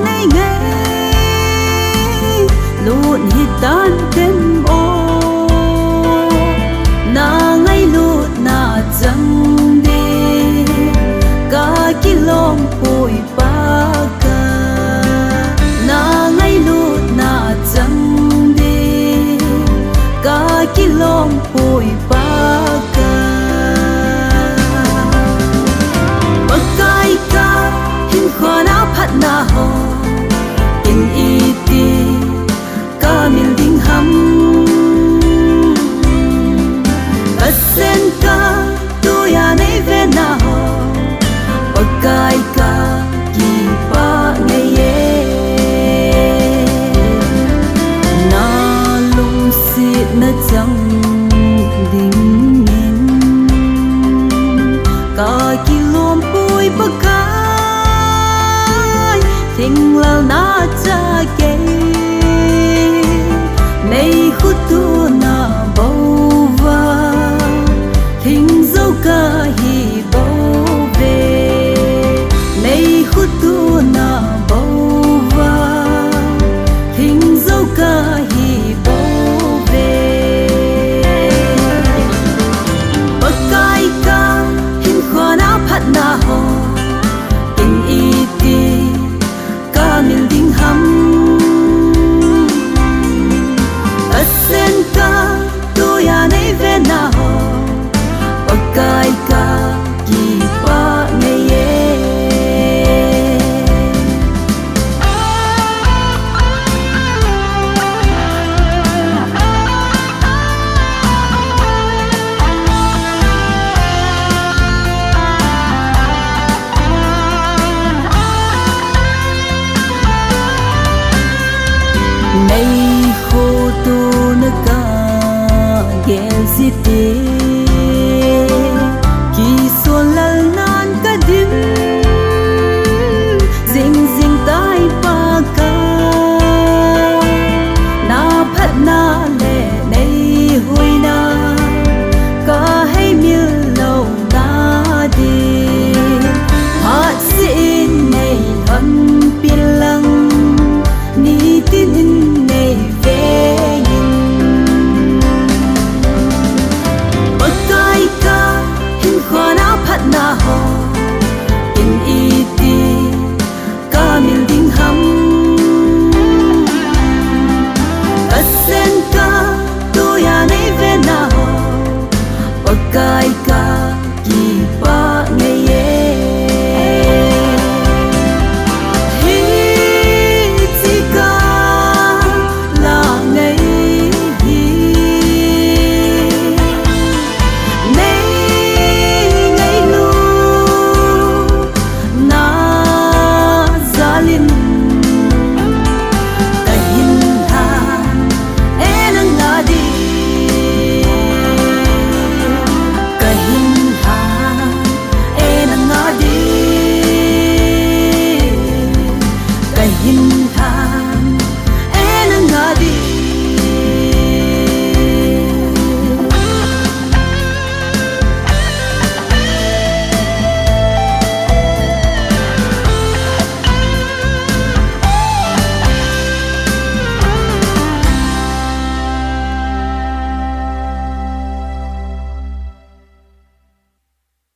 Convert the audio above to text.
nay ngày luôn hít tan thêm ô na ngay luôn na chẳng đi cả kilom bụi ba ca na ngay luôn na chẳng đi cả kilom bụi ba ca bagai ka hin khona phat na ho in iti ka mil ding ham asen ka tu ya nei ve na ho bagai ka ki pa nei ye na lung si na chang ding in ka ki lom pui bagai thình lao na cha ke nay khut tu na bầu va thình dâu ca hi bầu về nay khut tu na bầu va thình dâu ca hi bầu về bagai ka hin khona phat na ho in iti mil ding ham asen ka tu ya nei ve na ho bagai ka ki pa nei ye nay khô tu na ka gel zite ki son lal nan ka dim zing zing tai pa ka na phat na le nay hui na ka hay mil lo na di phat sin nay han pin lang ni tin nei ve in bagai ka hin khona phat na ho in iti ka mil ding ham asen ka tu ya nei ve na ho bagai ka ki pa nei ye hin ha